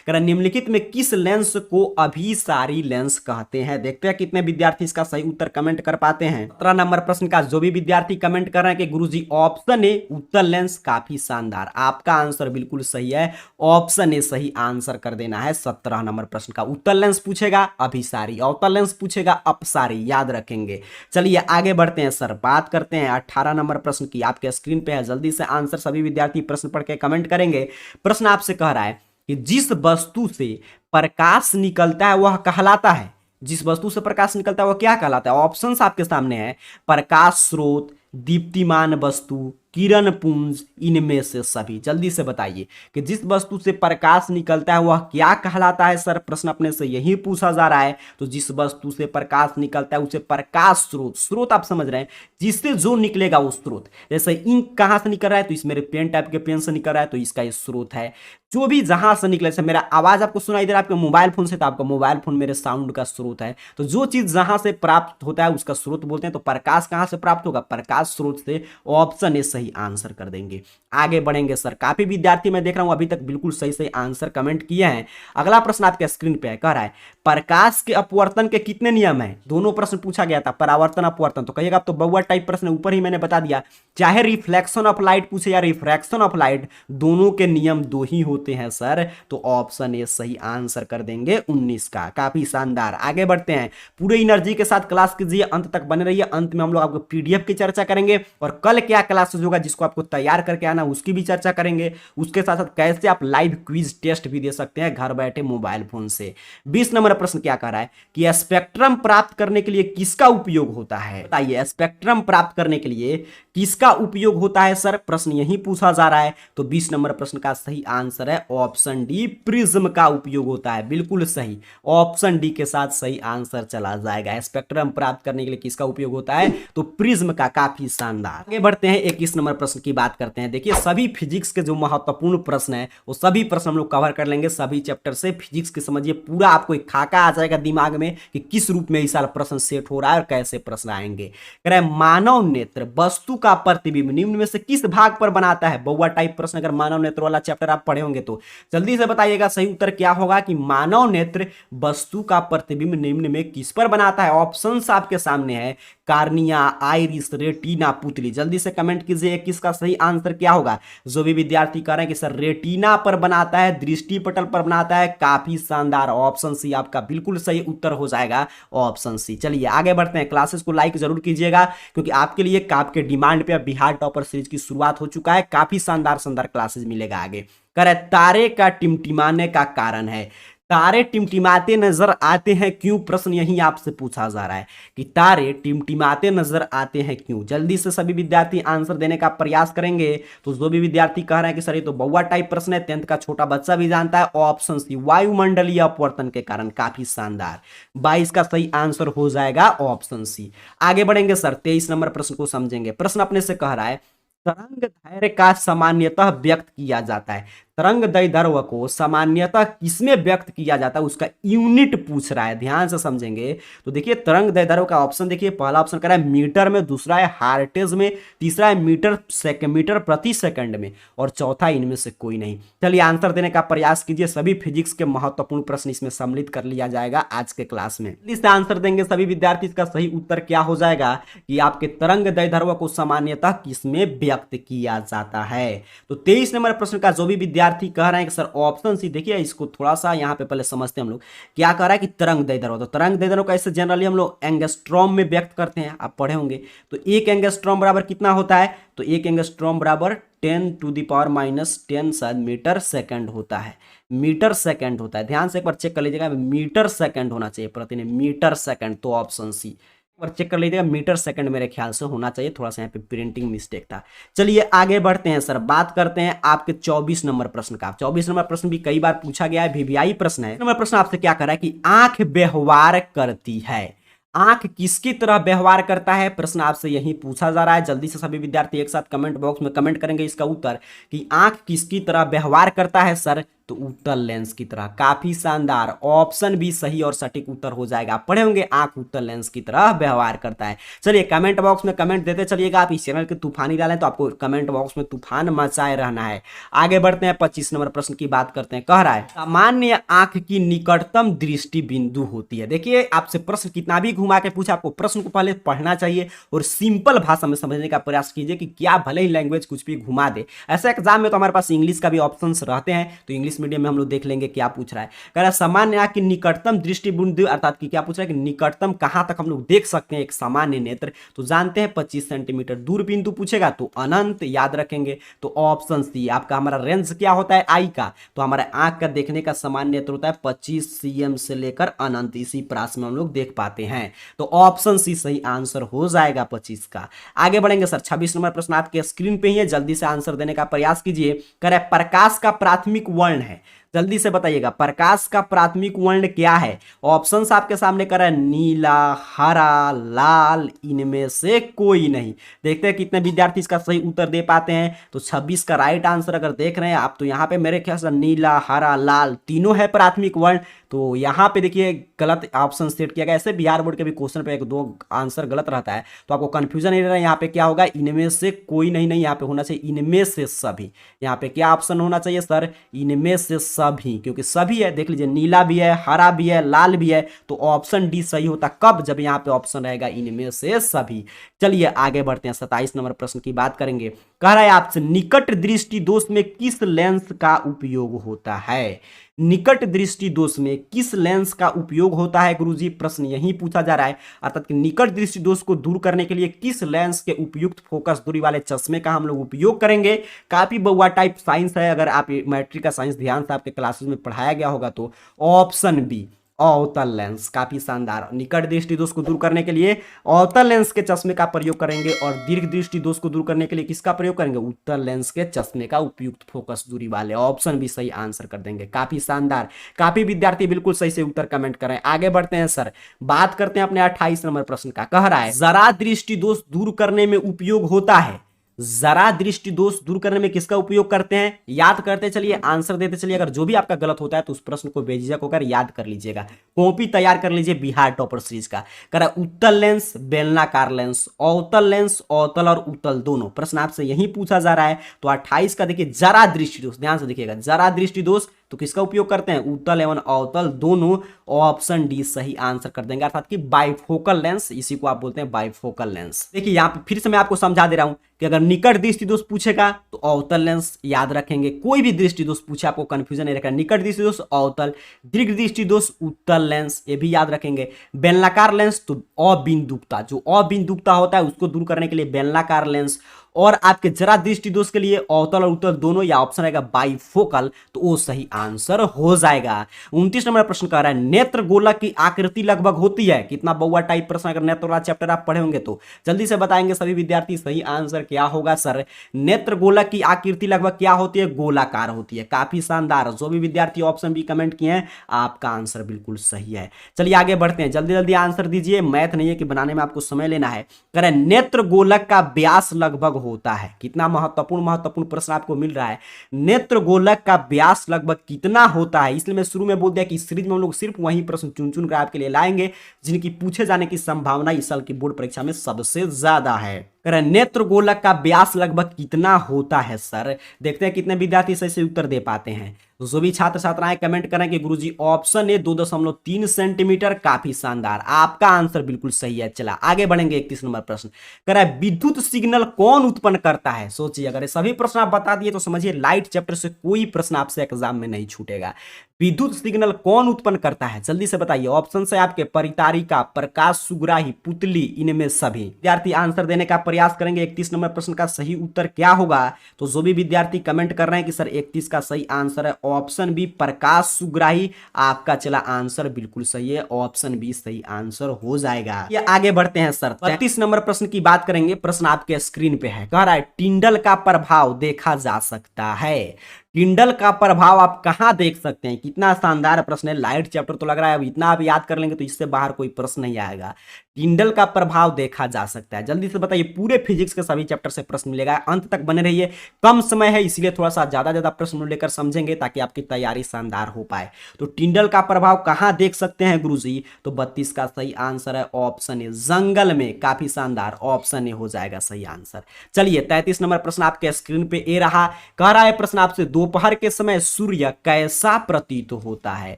Speaker 1: निम्नलिखित में किस लेंस को अभिसारी लेंस कहते हैं। देखते हैं कितने विद्यार्थी इसका सही उत्तर कमेंट कर पाते हैं। 17 नंबर प्रश्न का जो भी विद्यार्थी कमेंट कर रहे हैं कि गुरुजी ऑप्शन ए उत्तल लेंस, काफी शानदार, आपका आंसर बिल्कुल सही है। ऑप्शन ए सही आंसर कर देना है। 17 नंबर प्रश्न का उत्तल लेंस पूछेगा अभिसारी, अवतल लेंस पूछेगा अपसारी, याद रखेंगे। चलिए आगे बढ़ते हैं सर, बात करते हैं 18 नंबर प्रश्न की। आपके स्क्रीन पे है, जल्दी से आंसर सभी विद्यार्थी प्रश्न पढ़ के कमेंट करेंगे। प्रश्न आपसे कह रहा है कि जिस वस्तु से प्रकाश निकलता है वह कहलाता है, जिस वस्तु से प्रकाश निकलता है वह क्या कहलाता है। ऑप्शंस आपके सामने है, प्रकाश स्रोत, दीप्तिमान वस्तु, किरण पुंज, इनमें से सभी। जल्दी से बताइए कि जिस वस्तु से प्रकाश निकलता है वह क्या कहलाता है। सर प्रश्न अपने से यही पूछा जा रहा है, तो जिस वस्तु से प्रकाश निकलता है उसे प्रकाश स्रोत, स्रोत आप समझ रहे हैं, जिससे जो निकलेगा वो स्रोत। जैसे इंक कहां से निकल रहा है, तो इस मेरे पेन टाइप के पेन से निकल रहा है, तो इसका ये स्रोत है। जो भी जहां से निकले, जैसे मेरा आवाज आपको सुनाई दे रहा है आपके मोबाइल फोन से, तो आपका मोबाइल फोन मेरे साउंड का स्रोत है। तो जो चीज जहां से प्राप्त होता है उसका स्रोत बोलते हैं। तो प्रकाश कहां से प्राप्त होगा, प्रकाश स्रोत से। ऑप्शन ए सही आंसर कर देंगे। आगे बढ़ेंगे सर, काफी विद्यार्थी मैं देख रहा हूं अभी तक बिल्कुल सही सही आंसर कमेंट किए हैं। अगला प्रश्न आपके स्क्रीन पे है, कह रहा है प्रकाश के अपवर्तन के कितने नियम हैं। दोनों प्रश्न पूछा गया था, परावर्तन अपवर्तन, तो कहिएगा अब तो बउआ टाइप प्रश्न ऊपर ही मैंने बता दिया। चाहे रिफ्लेक्शन ऑफ लाइट पूछे या रिफ्रैक्शन ऑफ लाइट, दोनों के नियम दो ही होते हैं सर। तो ऑप्शन ए सही आंसर कर देंगे 19 का। काफी शानदार। आगे बढ़ते हैं, पूरे एनर्जी के साथ क्लास कीजिए, अंत तक बने रहिए। अंत में हम लोग आपको पीडीएफ की चर्चा करेंगे और कल क्या क्लासेस होगा जिसको आपको तैयार करके आना उसकी भी चर्चा करेंगे। उसके साथ साथ कैसे आप लाइव क्विज टेस्ट भी दे सकते हैं घर बैठे मोबाइल फोन से। 20 नंबर प्रश्न क्या कह रहा है कि स्पेक्ट्रम प्राप्त करने के लिए किसका उपयोग होता है। बताइए स्पेक्ट्रम प्राप्त करने के लिए किसका उपयोग होता है। सर प्रश्न यही पूछा जा रहा है, तो 20 नंबर प्रश्न का सही आंसर है ऑप्शन डी, प्रिज्म का उपयोग होता है। बिल्कुल सही, ऑप्शन डी के साथ सही आंसर चला जाएगा। स्पेक्ट्रम प्राप्त करने के लिए किसका उपयोग होता है, तो प्रिज्म का। काफी शानदार। आगे बढ़ते हैं, 21 नंबर प्रश्न की बात करते हैं। देखिए सभी फिजिक्स के जो महत्वपूर्ण प्रश्न है वो सभी प्रश्न हम लोग कवर कर लेंगे सभी चैप्टर से। फिजिक्स के समझिए पूरा आपको एक खाका आ जाएगा दिमाग में कि किस रूप में इस साल प्रश्न सेट हो रहा है और कैसे प्रश्न आएंगे। कह रहा है मानव नेत्र वस्तु का प्रतिबिंब निम्न में से किस भाग पर बनाता है। बउआ टाइप प्रश्न, अगर मानव नेत्र वाला चैप्टर आप पढ़े होंगे तो जल्दी से बताइएगा सही उत्तर क्या होगा कि मानव नेत्र वस्तु का प्रतिबिंब निम्न में किस पर बनाता है। ऑप्शंस आपके सामने है, कार्निया, आइरिस, रेटिना, पुतली। जल्दी से कमेंट कीजिए बताइए किसका सही आंसर क्या होगा। जो भी विद्यार्थी कह रहे हैं कि सर रेटिना पर बनाता है, दृष्टि पटल पर बनाता है, काफी शानदार, ऑप्शन सी आपका बिल्कुल सही उत्तर हो जाएगा, ऑप्शन सी। चलिए आगे बढ़ते हैं, क्लासेस को लाइक जरूर कीजिएगा क्योंकि आपके लिए आपके डिमांड पे बिहार टॉपर सीरीज की शुरुआत हो चुका है, काफी शानदार शानदार क्लासेस मिलेगा आगे। कह रहे तारे का टिमटिमाने का कारण है, तारे टिमटिमाते नजर आते हैं क्यों, प्रश्न यही आपसे पूछा जा रहा है कि तारे टिमटिमाते नजर आते हैं क्यों। जल्दी से सभी विद्यार्थी आंसर देने का प्रयास करेंगे। तो जो भी विद्यार्थी कह रहे हैं कि सर ये तो बउआ टाइप प्रश्न है, 10th का छोटा बच्चा भी जानता है, ऑप्शन सी वायुमंडलीय अपवर्तन के कारण, काफी शानदार। 22 का सही आंसर हो जाएगा ऑप्शन सी। आगे बढ़ेंगे सर, 23 नंबर प्रश्न को समझेंगे। प्रश्न अपने से कह रहा है तरंग दैर्घ्य का सामान्यतः व्यक्त किया जाता है, तरंग दैर्घ्य को सामान्यतः किसमें व्यक्त किया जाता है, उसका यूनिट पूछ रहा है, ध्यान से समझेंगे। तो देखिए तरंग दैर्घ्य का ऑप्शन देखिए, पहला ऑप्शन कर रहा है मीटर में, दूसरा है हार्टेज में, तीसरा है मीटर प्रति सेकंड में, और चौथा इनमें से कोई नहीं। चलिए आंसर देने का प्रयास कीजिए, सभी फिजिक्स के महत्वपूर्ण प्रश्न इसमें सम्मिलित कर लिया जाएगा आज के क्लास में। इससे आंसर देंगे सभी विद्यार्थी, इसका सही उत्तर क्या हो जाएगा कि आपके तरंग दैर्घ्य को सामान्यतः किसमें व्यक्त किया जाता है। तो 23 नंबर प्रश्न का जो भी विद्यार्थी कह रहे हैं कि सर ऑप्शन सी, देखिए इसको थोड़ा सा यहाँ पे पहले समझते हैं हम लोग, क्या कह रहा है कि तरंग दैर्घ्य, तो तरंग दैर्घ्य को ऐसे जनरली हम लोग एंगस्ट्रॉम में व्यक्त करते हैं, आप पढ़े होंगे। तो एक एंगस्ट्रॉम बराबर कितना होता है, तो एक एंगस्ट्रॉम बराबर 10⁻⁻10 शायद मीटर सेकंड होता है, मीटर सेकंड होता है। ध्यान से एक बार चेक कर लीजिएगा, मीटर सेकंड होना चाहिए प्रति ने, मीटर सेकंड, तो ऑप्शन सी और चेक कर लीजिएगा, मीटर सेकंड मेरे ख्याल से होना चाहिए, थोड़ा सा यहाँ पे प्रिंटिंग मिस्टेक था। चलिए आगे बढ़ते हैं सर, बात करते हैं आपके 24 नंबर प्रश्न का। 24 नंबर प्रश्न भी कई बार पूछा गया है, वीवीआई प्रश्न है। नंबर प्रश्न आपसे क्या कर रहा है कि आंख व्यवहार करती है, आंख किसकी तरह व्यवहार करता है, प्रश्न आपसे यही पूछा जा रहा है। जल्दी से सभी विद्यार्थी एक साथ कमेंट बॉक्स में कमेंट करेंगे इसका उत्तर कि आंख किसकी तरह व्यवहार करता है सर, तो उत्तल लेंस की तरह, काफी शानदार, ऑप्शन भी सही और सटीक उत्तर हो जाएगा। पढ़े होंगे आंख उत्तल लेंस की तरह व्यवहार करता है। चलिए कमेंट बॉक्स में कमेंट देते चलिएगा, आप इस चैनल के तूफानी डालें तो आपको कमेंट बॉक्स में तूफान मचाए रहना है। आगे बढ़ते हैं, 25 नंबर प्रश्न की बात करते हैं। कह रहा है सामान्य आंख की निकटतम दृष्टि बिंदु होती है। देखिए आपसे प्रश्न कितना भी घुमा के पूछा, आपको प्रश्न को पहले पढ़ना चाहिए और सिंपल भाषा में समझने का प्रयास कीजिए कि क्या भले ही लैंग्वेज कुछ भी घुमा दे। ऐसे एग्जाम में तो हमारे पास इंग्लिश का भी ऑप्शन रहते हैं, तो इंग्लिश मीडियम में हम लोग देख लेंगे क्या पूछ रहा है। कह रहा है सामान्य आंख की निकटतम दृष्टि बिंदु, अर्थात कि क्या पूछ रहा है कि निकटतम कहां तक हम लोग देख सकते हैं एक सामान्य नेत्र, तो जानते हैं 25 सेंटीमीटर। दूर बिंदु पूछेगा तो अनंत याद रखेंगे, तो ऑप्शन सी आपका हमारा रेंज क्या होता है आई का, तो हमारा आंख का देखने का सामान्य नेत्र होता है 25 cm से लेकर अनंत, इसी प्रास में हम लोग देख पाते हैं, तो ऑप्शन सी सही आंसर हो जाएगा 25 का। आगे बढ़ेंगे सर, 26 नंबर प्रश्न आपके स्क्रीन पे ही है, जल्दी से आंसर देने का प्रयास कीजिए। कह रहा है प्रकाश का प्राथमिक वर्ण है, जल्दी से बताइएगा प्रकाश का प्राथमिक वर्ण क्या है। ऑप्शंस आपके सामने कर रहा है नीला, हरा, लाल, इनमें से कोई नहीं। देखते हैं कितने विद्यार्थी इसका सही उत्तर दे पाते हैं। तो 26 का राइट आंसर अगर देख रहे हैं आप, तो यहाँ पे मेरे ख्याल से नीला, हरा, लाल तीनों है प्राथमिक वर्ण। तो यहाँ पे देखिए गलत ऑप्शन सेट किया गया। ऐसे बिहार बोर्ड के भी क्वेश्चन पे 1-2 आंसर गलत रहता है, तो आपको कंफ्यूजन नहीं रहना। यहाँ पे क्या होगा, इनमें से कोई नहीं, नहीं यहाँ पे होना चाहिए इनमें से सभी। यहाँ पे क्या ऑप्शन होना चाहिए सर, इनमें से सभी, क्योंकि सभी है, देख लीजिए नीला भी है, हरा भी है, लाल भी है, तो ऑप्शन डी सही होता। कब, जब यहाँ पे ऑप्शन रहेगा इनमें से सभी। चलिए आगे बढ़ते हैं, 27 नंबर प्रश्न की बात करेंगे। कह रहा है आपसे निकट दृष्टि दोष में किस लेंस का उपयोग होता है। निकट दृष्टि दोष में किस लेंस का उपयोग होता है गुरुजी, प्रश्न यही पूछा जा रहा है। अर्थात कि निकट दृष्टि दोष को दूर करने के लिए किस लेंस के उपयुक्त फोकस दूरी वाले चश्मे का हम लोग उपयोग करेंगे। काफी बउआ टाइप साइंस है, अगर आप मैट्रिक का साइंस ध्यान से आपके क्लासेस में पढ़ाया गया होगा तो ऑप्शन बी अवतल लेंस, काफी शानदार। निकट दृष्टि दोष को दूर करने के लिए अवतल लेंस के चश्मे का प्रयोग करेंगे, और दीर्घ दृष्टि दोष को दूर करने के लिए किसका प्रयोग करेंगे, उत्तल लेंस के चश्मे का उपयुक्त फोकस दूरी वाले। ऑप्शन भी सही आंसर कर देंगे, काफी शानदार। काफी विद्यार्थी बिल्कुल सही से उत्तर कमेंट करें। आगे बढ़ते हैं सर, बात करते हैं अपने 28 नंबर प्रश्न का। कह रहा है जरा दृष्टि दोष दूर करने में उपयोग होता है। जरा दृष्टि दोष दूर करने में किसका उपयोग करते हैं, याद करते चलिए, आंसर देते चलिए। अगर जो भी आपका गलत होता है तो उस प्रश्न को बेझिझक होकर याद कर लीजिएगा, कॉपी तैयार कर लीजिए बिहार टॉपर सीरीज का। कह उत्तल लेंस, बेलनाकार लेंस, अवतल लेंस, अवतल और उत्तल दोनों, प्रश्न आपसे यही पूछा जा रहा है। तो 28 का देखिए जरा दृष्टि दोष, ध्यान से देखिएगा, जरा दृष्टि दोष तो किसका उपयोग करते हैं, उत्तल एवं अवतल दोनों। ऑप्शन डी सही आंसर कर देंगे, अर्थात कि बाइफोकल लेंस, इसी को आप बोलते हैं बाइफोकल लेंस। देखिए यहाँ पे फिर से मैं आपको समझा दे रहा हूं कि अगर निकट दृष्टि दोष पूछेगा तो अवतल लेंस याद रखेंगे, कोई भी दृष्टि दोष पूछे आपको कंफ्यूजन नहीं रखना, निकट दृष्टि दोष अवतल, दीर्घ दृष्टि दोष उत्तल लेंस, ये भी याद रखेंगे। बेलनाकार लेंस तो अबिंदुकता, जो अबिंदुकता होता है उसको दूर करने के लिए बेलनाकार लेंस, और आपके जरा दृष्टि दोष के लिए अवतल और उत्तल दोनों, या ऑप्शन रहेगा बाइफोकल, तो वो सही आंसर हो जाएगा। 29 नंबर प्रश्न कह रहा है नेत्र गोलक की आकृति लगभग होती है, कितना बउआ टाइप प्रश्न, अगर नेत्र वाला चैप्टर आप पढ़े होंगे तो जल्दी से बताएंगे सभी विद्यार्थी, सही आंसर क्या होगा सर। नेत्र गोलक की आकृति लगभग क्या होती है, गोलाकार होती है। काफी शानदार, जो भी विद्यार्थी ऑप्शन भी कमेंट किए हैं आपका आंसर बिल्कुल सही है। चलिए आगे बढ़ते हैं, जल्दी जल्दी आंसर दीजिए, मैथ नहीं है कि बनाने में आपको समय लेना है। कह रहे नेत्र गोलक का व्यास लगभग होता है, कितना महत्वपूर्ण प्रश्न आपको मिल रहा है। नेत्र गोलक का व्यास लगभग कितना होता है, इसलिए मैं शुरू में बोल दिया कि सीरीज में हम लोग सिर्फ वही प्रश्न चुन चुन कर आपके लिए लाएंगे जिनकी पूछे जाने की संभावना इस साल की बोर्ड परीक्षा में सबसे ज्यादा है। नेत्र गोलक का व्यास लगभग कितना होता है सर, देखते हैं कितने विद्यार्थी सही से उत्तर दे पाते हैं। तो जो भी छात्र छात्राएं कमेंट करें कि गुरुजी ऑप्शन ए 2.3 सेंटीमीटर, काफी शानदार, आपका आंसर बिल्कुल सही है। चला आगे बढ़ेंगे, 31 नंबर प्रश्न कह रहा है विद्युत सिग्नल कौन उत्पन्न करता है। सोचिए अगर ये सभी प्रश्न आप बता दिए तो समझिए लाइट चैप्टर से कोई प्रश्न आपसे एग्जाम में नहीं छूटेगा। विद्युत सिग्नल कौन उत्पन्न करता है, जल्दी से बताइए। ऑप्शन है आपके परितारिका, प्रकाश सुग्राही, पुतली, इनमें सभी। विद्यार्थी आंसर देने का प्रयास करेंगे। 31 नंबर प्रश्न का सही उत्तर क्या होगा, तो जो भी विद्यार्थी कमेंट कर रहे हैं कि सर 31 का सही आंसर है ऑप्शन बी प्रकाश सुग्राही, आपका चला आंसर बिल्कुल सही है, ऑप्शन बी सही आंसर हो जाएगा। ये आगे बढ़ते हैं सर, 33 नंबर प्रश्न की बात करेंगे। प्रश्न आपके स्क्रीन पे है, कह रहा है टिंडल का प्रभाव देखा जा सकता है। टिंडल का प्रभाव आप कहां देख सकते हैं, कितना शानदार प्रश्न है। लाइट चैप्टर तो लग रहा है अब इतना आप याद कर लेंगे तो इससे बाहर कोई प्रश्न नहीं आएगा। टिंडल का प्रभाव देखा जा सकता है, जल्दी से बताइए। पूरे फिजिक्स के सभी चैप्टर से प्रश्न मिलेगा, अंत तक बने रहिए, कम समय है इसीलिए थोड़ा सा ज्यादा प्रश्न लेकर समझेंगे ताकि आपकी तैयारी शानदार हो पाए। तो टिंडल का प्रभाव कहां देख सकते हैं गुरुजी, तो 32 का सही आंसर है ऑप्शन ए जंगल में, काफी शानदार, ऑप्शन ए हो जाएगा सही आंसर। चलिए 33 नंबर प्रश्न आपके स्क्रीन पे ए रहा, कह रहा है प्रश्न आपसे दोपहर के समय सूर्य कैसा प्रतीत होता है।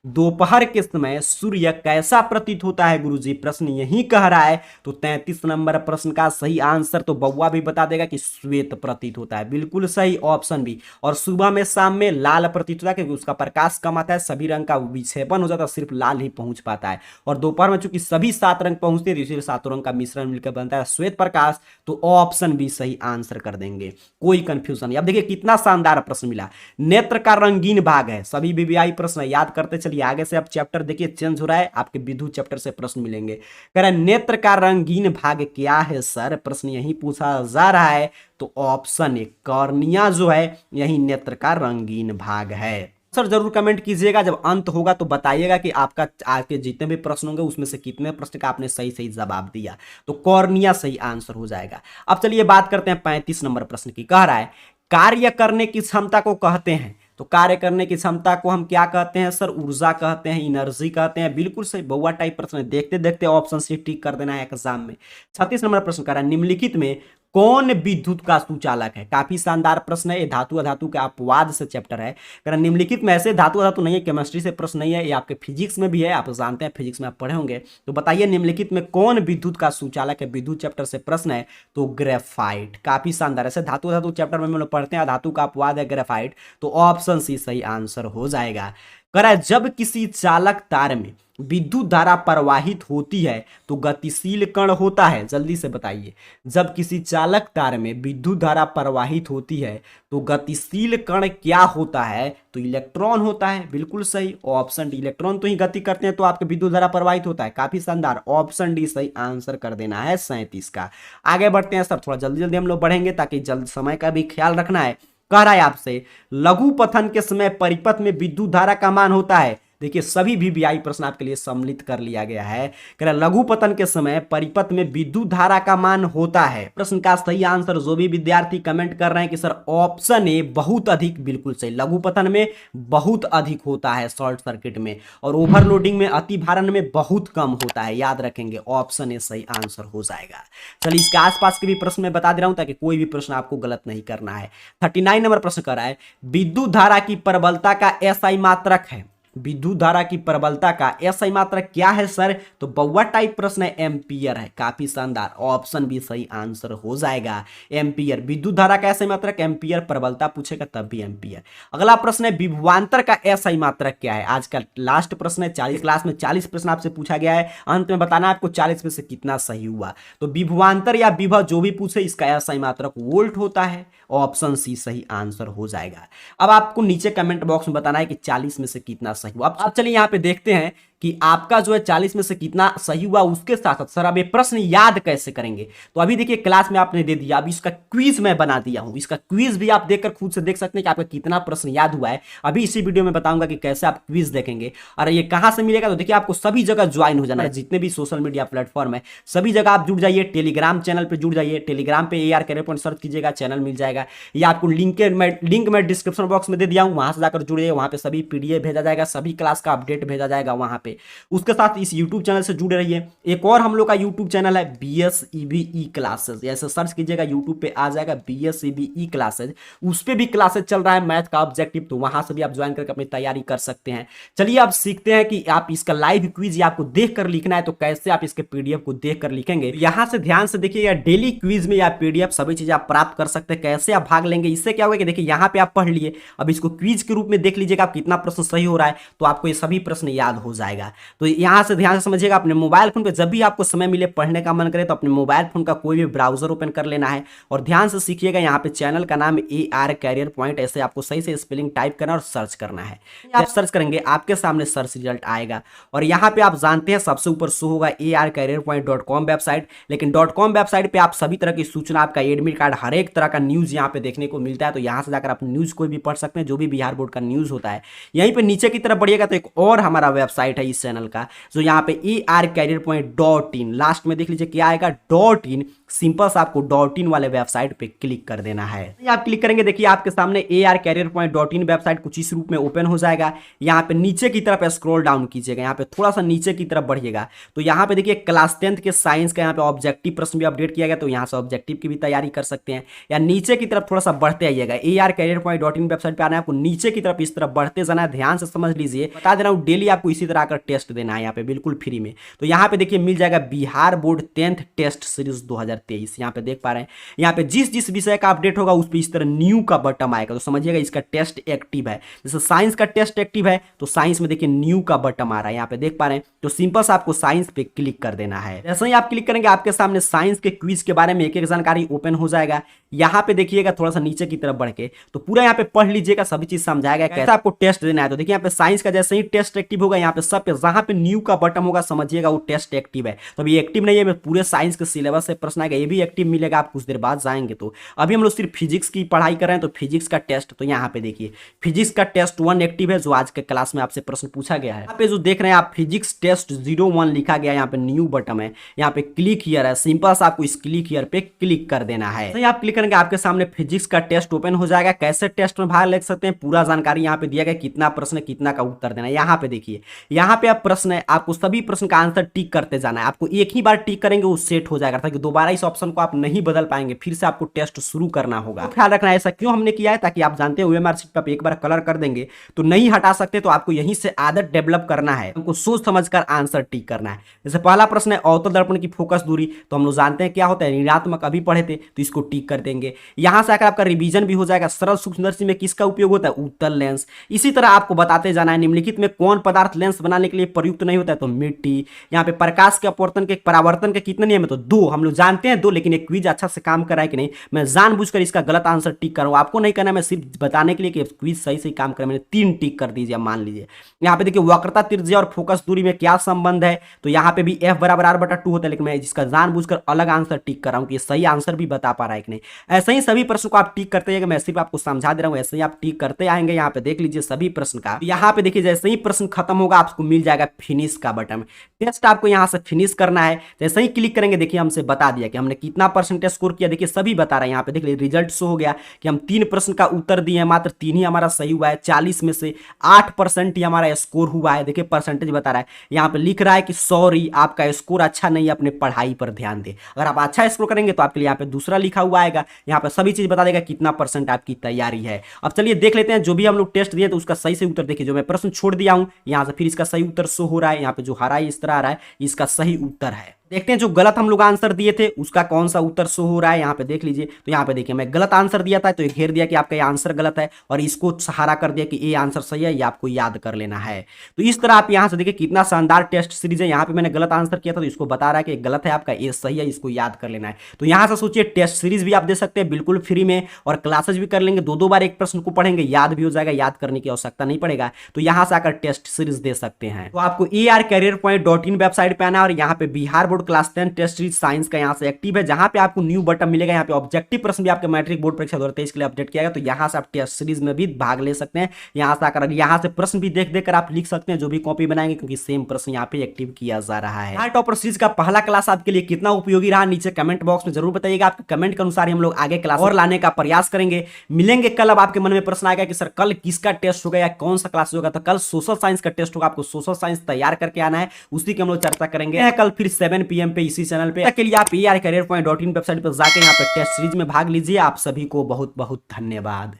Speaker 1: दोपहर के समय सूर्य कैसा प्रतीत होता है गुरुजी, प्रश्न यही कह रहा है। तो 33 नंबर प्रश्न का सही आंसर तो बउआ भी बता देगा कि श्वेत प्रतीत होता है, बिल्कुल सही, ऑप्शन बी। और सुबह में शाम में लाल प्रतीत होता है क्योंकि उसका प्रकाश कम आता है, सभी रंग का विक्षेपण हो जाता है, सिर्फ लाल ही पहुंच पाता है। और दोपहर में चूंकि सभी 7 रंग पहुंचते हैं इसलिए 7 रंग का मिश्रण मिलकर बनता है श्वेत प्रकाश, तो ऑप्शन बी सही आंसर कर देंगे, कोई कंफ्यूजन नहीं। अब देखिए कितना शानदार प्रश्न मिला। नेत्र का रंगीन भाग है, सभी बीबीआई प्रश्न याद करते चलिए आगे से। अब चैप्टर देखिए चेंज हो रहा है, आपके विद्युत चैप्टर से प्रश्न मिलेंगे। नेत्र का रंगीन भाग क्या है सर, प्रश्न यही पूछा जा रहा है। तो ऑप्शन ए कॉर्निया जो है यही नेत्र का रंगीन भाग है। सर जरूर कमेंट कीजिएगा, जब अंत होगा तो बताइएगा कि आपका आगे जितने भी प्रश्न होंगे उसमें से कितने प्रश्न का आपने सही सही जवाब दिया। तो कॉर्निया सही आंसर हो जाएगा। अब चलिए बात करते हैं 35 नंबर प्रश्न की, कह रहा है कार्य करने की क्षमता को कहते हैं। तो कार्य करने की क्षमता को हम क्या कहते हैं सर, ऊर्जा कहते हैं, एनर्जी कहते हैं, बिल्कुल सही, बउआ टाइप प्रश्न है, देखते देखते ऑप्शन से टिक कर देना है एग्जाम में। 36 नंबर प्रश्न कर रहा है निम्नलिखित में कौन विद्युत का सुचालक है, काफी शानदार प्रश्न है। ये धातु अधातु के अपवाद से चैप्टर है, कारण निम्नलिखित में ऐसे धातु अधातु नहीं है, केमिस्ट्री से प्रश्न नहीं है, ये आपके फिजिक्स में भी है, आप जानते हैं फिजिक्स में आप पढ़े होंगे। तो बताइए निम्नलिखित में कौन विद्युत का सुचालक है, विद्युत चैप्टर से प्रश्न है। तो ग्रेफाइट, काफी शानदार। ऐसे धातु अधातु चैप्टर में हम लोग पढ़ते हैं, धातु का अपवाद है ग्रेफाइट, तो ऑप्शन सी सही आंसर हो जाएगा। कह रहा है जब किसी चालक तार में विद्युत धारा प्रवाहित होती है तो गतिशील कण होता है, जल्दी से बताइए। जब किसी चालक तार में विद्युत धारा प्रवाहित होती है तो गतिशील कण क्या होता है, तो इलेक्ट्रॉन होता है, बिल्कुल सही, ऑप्शन डी। इलेक्ट्रॉन तो ही गति करते हैं तो आपके विद्युत धारा प्रवाहित होता है, काफी शानदार, ऑप्शन डी सही आंसर कर देना है 37 का। आगे बढ़ते हैं सर, थोड़ा जल्दी जल्दी हम लोग बढ़ेंगे ताकि जल्द समय का भी ख्याल रखना है। कह रहा है आपसे लघु पथन के समय परिपथ में विद्युत धारा का मान होता है देखिए सभी वीवीआई प्रश्न आपके लिए सम्मिलित कर लिया गया है। कह रहा लघु पतन के समय परिपथ में विद्युत धारा का मान होता है। प्रश्न का सही आंसर जो भी विद्यार्थी कमेंट कर रहे हैं कि सर ऑप्शन ए बहुत अधिक, बिल्कुल सही। लघु पतन में बहुत अधिक होता है शॉर्ट सर्किट में, और ओवरलोडिंग में अति भारण में बहुत कम होता है। याद रखेंगे ऑप्शन ए सही आंसर हो जाएगा। चलिए इसके आसपास के भी प्रश्न मैं बता दे रहा हूं ताकि कोई भी प्रश्न आपको गलत नहीं करना है। 39 नंबर प्रश्न कर रहा है विद्युत धारा की प्रबलता का एसआई मात्रक है। विद्युत धारा की प्रबलता का एसआई मात्रक क्या है सर? तो बउआ टाइप प्रश्न है, एम्पियर है। काफी शानदार, ऑप्शन भी सही आंसर हो जाएगा, एम्पियर। विद्युत धारा का एसआई मात्रक एम्पियर, प्रबलता पूछेगा तब भी एम्पियर। अगला प्रश्न है विभवांतर का एसआई मात्रक क्या है? आज का लास्ट प्रश्न है। 40 क्लास में 40 प्रश्न आपसे पूछा गया है, अंत में बताना आपको 40 में से कितना सही हुआ। तो विभवांतर या विभव जो भी पूछे इसका एसआई मात्रक वोल्ट होता है, ऑप्शन सी सही आंसर हो जाएगा। अब आपको नीचे कमेंट बॉक्स में बताना है कि 40 में से कितना सही हुआ। अब चलिए यहां पे देखते हैं कि आपका जो है 40 में से कितना सही हुआ। उसके साथ साथ सर अब ये प्रश्न याद कैसे करेंगे? तो अभी देखिए क्लास में आपने दे दिया, अभी इसका क्विज मैं बना दिया हूं। इसका क्विज भी आप देखकर खुद से देख सकते हैं कि आपका कितना प्रश्न याद हुआ है। अभी इसी वीडियो में बताऊंगा कि कैसे आप क्विज देखेंगे और ये कहां से मिलेगा। तो देखिए आपको सभी जगह ज्वाइन हो जाना है, जितने भी सोशल मीडिया प्लेटफॉर्म है सभी जगह आप जुड़ जाइए। टेलीग्राम चैनल पर जुड़ जाइए, टेलीग्राम पे AR कैरियर पॉइंट सर्च कीजिएगा, चैनल मिल जाएगा। या आपको लिंक मैं डिस्क्रिप्शन बॉक्स में दे दिया हूं, वहां से जाकर जुड़िए। वहां पे सभी PDF भेजा जाएगा, सभी क्लास का अपडेट भेजा जाएगा वहां पे। उसके साथ इस YouTube चैनल से जुड़े रहिए। एक और हम लोग का YouTube चैनल है BSEBE क्लासेस, ऐसे सर्च कीजिएगा YouTube पे आ जाएगा BSEBE क्लासेस। उस पे भी क्लासेस चल रहा है मैथ का ऑब्जेक्टिव, तो वहां से भी आप ज्वाइन करके अपनी तैयारी कर सकते हैं। चलिए अब सीखते हैं कि आप इसका लाइव क्विज आपको देखकर लिखना है, तो कैसे आप इसके PDF को देखकर लिखेंगे। यहां से ध्यान से देखिएगा, डेली क्विज में या PDF सभी चीजें आप प्राप्त कर सकते हैं। कैसे आप भाग लेंगे, इससे क्या होगा कि देखिए यहां पे आप पढ़ लिए, अब इसको क्विज के रूप में देख लीजिएगा आप कितना प्रश्न सही हो रहा है, तो आपको ये सभी प्रश्न याद हो जाएगा। तो यहां से ध्यान से समझिएगा, अपने मोबाइल फोन पे जब भी आपको समय मिले पढ़ने का मन करे तो अपने मोबाइल फोन का कोई भी ब्राउजर ओपन कर लेना है और ध्यान से सीखिएगा। यहाँ पे चैनल का नाम AR कैरियर पॉइंट, ऐसे आपको सही से स्पेलिंग टाइप करना और सर्च करना है। आप सर्च करेंगे आपके सामने सर्च रिजल्ट आएगा और यहाँ पे आप जानते हैं सबसे ऊपर शो होगा arcareerpoint.com वेबसाइट। लेकिन .com वेबसाइट पे आप सभी तरह की सूचना, आपका एडमिट कार्ड, हर एक तरह का न्यूज यहाँ पे देखने को मिलता है। तो यहाँ से जाकर आप न्यूज कोई भी पढ़ सकते हैं, जो भी बिहार बोर्ड का न्यूज होता है। यहीं पे नीचे की तरफ बढ़िएगा तो एक और हमारा वेबसाइट है इस चैनल का, जो यहाँ पे arcareerpoint.in, लास्ट में देख लीजिए क्या आएगा .in। सिंपल सा आपको .in वाले वेबसाइट पे क्लिक कर देना है। आप क्लिक करेंगे, देखिए आपके सामने arcareerpoint.in वेबसाइट कुछ इस रूप में ओपन हो जाएगा। यहाँ पे नीचे की तरफ स्क्रॉल डाउन कीजिएगा, यहाँ पे थोड़ा सा नीचे की तरफ बढ़िएगा तो यहाँ पे देखिए क्लास 10th के साइंस का यहाँ पे ऑब्जेक्टिव प्रश्न भी अपडेट किया गया, तो यहाँ से ऑब्जेक्टिव की भी तैयारी कर सकते हैं। या नीचे की तरफ थोड़ा सा बढ़ते आइएगा, arcareerpoint.in वेबसाइट पे आना है आपको, नीचे की तरफ इस तरफ बढ़ते जाना है। ध्यान से समझ लीजिए, बता दे रहा हूँ डेली आपको इसी तरह आकर टेस्ट देना है यहाँ पे बिल्कुल फ्री में। तो यहाँ पे देखिए मिल जाएगा Bihar board 10th test series 2023। यहाँ पे देख पा रहे हैं, यहाँ पे जिस जिस विषय का अपडेट होगा उस पर इस तरह न्यू का बटन आएगा, तो समझिएगा इसका टेस्ट एक्टिव है। जैसे साइंस का टेस्ट एक्टिव है तो साइंस में देखिए न्यू का बटन आ रहा है, यहाँ पे देख पा रहे हैं। तो सिंपल से आपको साइंस पे क्लिक कर देना है। जैसे ही आप क्लिक करेंगे आपके सामने साइंस के क्विज के बारे में एक एक जानकारी ओपन हो जाएगा। यहाँ पे देखिएगा थोड़ा सा नीचे की तरफ बढ़ के तो पूरा यहाँ पे पढ़ लीजिएगा, सभी चीज समझाएगा कैसे आपको टेस्ट देना है। तो देखिए यहाँ पे साइंस का जैसे ही टेस्ट एक्टिव होगा, यहाँ पे सब पे जहां पे न्यू का बटन होगा समझिएगा वो टेस्ट एक्टिव है। तो अभी एक्टिव नहीं है, पूरे साइंस के सिलेबस से प्रश्न आएगा, ये भी एक्टिव मिलेगा आप कुछ देर बाद जाएंगे। तो अभी हम लोग सिर्फ फिजिक्स की पढ़ाई कर रहे हैं, तो फिजिक्स का टेस्ट, तो यहाँ पे देखिए फिजिक्स का टेस्ट 1 एक्टिव है, जो आज के क्लास में आपसे प्रश्न पूछा गया है। यहाँ पे जो देख रहे हैं आप फिजिक्स टेस्ट 01 लिखा गया, यहाँ पे न्यू बटन है, यहाँ पे क्लिक हियर है। सिंपल से आपको इस क्लिक हियर पे क्लिक कर देना है। तो आप क्लिक करेंगे आपके सामने फिजिक्स का टेस्ट ओपन हो जाएगा। कैसे टेस्ट में भाग ले सकते हैं पूरा जानकारी यहाँ पे दिया गया, कितना प्रश्न कितना का उत्तर देना है। यहाँ पे देखिए, यहाँ पे आप प्रश्न है, आपको सभी प्रश्न का आंसर टिक करते जाना है। आपको एक ही बार टिक करेंगे वो सेट हो जाएगा, ताकि दोबारा इस ऑप्शन को आप नहीं बदल पाएंगे, फिर से आपको टेस्ट शुरू करना होगा। तो ख्याल रखना है, ऐसा क्यों हमने किया है, ताकि आप जानते हैं OMR शीट पे आप एक बार कलर कर देंगे तो नहीं हटा सकते, तो आपको यहीं से आदत डेवलप करना है, हमको सोच समझकर आंसर टिक करना है। जैसे पहला प्रश्न है अवतल दर्पण की फोकस दूरी, तो हम लोग जानते हैं क्या होता है, ऋणात्मक, अभी पढ़े थे, तो इसको टिक कर देंगे। यहां से आकर आपका रिवीजन भी हो जाएगा। सरल सूक्ष्मदर्शी में किसका उपयोग होता है, उत्तल लेंस। इसी तरह आपको बताते जाना है निम्नलिखित में कौन पदार्थ लेंस बनाने के लिए प्रयुक्त नहीं होता है, तो मिट्टी। यहाँ पे प्रकाश के अपवर्तन के परावर्तन के कितने नियम है, तो 2, हम लोग जानते हैं 2, लेकिन एक क्विज अच्छा से काम कर रहा है कि नहीं, मैं जानबूझकर इसका गलत आंसर टिक कर रहा हूं, आपको नहीं करना, मैं सिर्फ बताने के लिए कि क्विज सही से काम कर, मैंने 3 टिक कर दीजिए। मान लीजिए यहाँ पे देखिए वक्रता, त्रिज्या और फोकस दूरी में क्या संबंध है, तो यहाँ पे भी F = R/2 होता है, लेकिन मैं जिसका जानबूझकर अलग आंसर टिक कर रहा हूं कि सही आंसर भी बता पा रहा है कि नहीं। ऐसे ही सभी प्रश्न को आप टिक करते जाएंगे, मैं सिर्फ आपको समझा दे रहा हूँ, ऐसे ही आप टिक करते आएंगे। यहाँ पे देख लीजिए सभी प्रश्न का, यहाँ पे देखिए जैसे ही प्रश्न खत्म होगा आपको मिल जाएगा फिनिश का बटन। टेस्ट आपको यहाँ से फिनिश करना है, जैसे ही क्लिक करेंगे देखिए हमसे बता दिया कि हमने कितना परसेंटेज स्कोर किया, देखिए सभी बता रहा है। यहाँ पे देख लीजिए रिजल्ट शो हो गया कि हम 3 प्रश्न का उत्तर दिए हैं, मात्र 3 ही हमारा सही हुआ है। 40 में से 8% ही हमारा स्कोर हुआ है। देखिए परसेंटेज बता रहा है, यहाँ पे लिख रहा है कि सॉरी आपका स्कोर अच्छा नहीं है, अपने पढ़ाई पर ध्यान दे। अगर आप अच्छा स्कोर करेंगे तो आपके लिए यहाँ पे दूसरा लिखा हुआ आएगा, यहाँ पे सभी चीज बता देगा कितना परसेंट आपकी तैयारी है। अब चलिए देख लेते हैं जो भी हम लोग टेस्ट दिए तो उसका सही से उत्तर। देखिए जो मैं प्रश्न छोड़ दिया हूं यहाँ से फिर इसका सही उत्तर शो हो रहा है, यहाँ पे जो हरा इस तरह आ रहा है इसका सही उत्तर है। देखते हैं जो गलत हम लोग आंसर दिए थे उसका कौन सा उत्तर शो हो रहा है। यहाँ पे देख लीजिए, तो यहाँ पे देखिए मैं गलत आंसर दिया था तो ये घेर दिया कि आपका ये आंसर गलत है, और इसको सहारा कर दिया कि ये आंसर सही है, ये आपको याद कर लेना है। तो इस तरह आप यहाँ से देखिए कितना शानदार टेस्ट सीरीज है। यहाँ पे मैंने गलत आंसर किया था तो इसको बता रहा है कि गलत है आपका, ये सही है, इसको याद कर लेना है। तो यहाँ से सोचिए टेस्ट सीरीज भी आप दे सकते हैं बिल्कुल फ्री में, और क्लासेज भी कर लेंगे। 2-2 बार एक प्रश्न को पढ़ेंगे, याद भी हो जाएगा, याद करने की आवश्यकता नहीं पड़ेगा। तो यहाँ से आकर टेस्ट सीरीज दे सकते हैं। तो आपको arcareerpoint.in वेबसाइट पे आना है और यहाँ पे Bihar board class 10 test series science का यहाँ से एक्टिव है, जहाँ पे आपको न्यू बटन मिलेगा। यहाँ पे ऑब्जेक्टिव प्रश्न भी आपके मैट्रिक बोर्ड परीक्षा 2023 के लिए अपडेट किया गया, तो यहाँ से आप टेस्ट सीरीज में भी भाग ले सकते हैं। यहाँ से आकर यहाँ से प्रश्न भी देख देकर आप लिख सकते हैं जो भी कॉपी बनाएंगे, क्योंकि सेम प्रश्न यहाँ पे एक्टिव किया जा रहा है। बिहार टॉपर सीरीज का पहला क्लास आपके लिए कितना उपयोगी रहा नीचे कमेंट बॉक्स में जरूर बताइएगा। आपके कमेंट के अनुसार हम लोग आगे क्लास और लाने का प्रयास करेंगे। मिलेंगे कल। अब आपके मन में प्रश्न आएगा कि सर कल किसका टेस्ट होगा या कौन सा क्लास होगा, तो कल सोशल साइंस का टेस्ट होगा। आपको सोशल साइंस तैयार करके आना है, उसी की हम लोग चर्चा करेंगे कल फिर 7 PM पे इसी चैनल पे। के लिए आप arcareerpoint.in वेबसाइट पर जाकर यहाँ पे टेस्ट सीरीज में भाग लीजिए। आप सभी को बहुत बहुत धन्यवाद।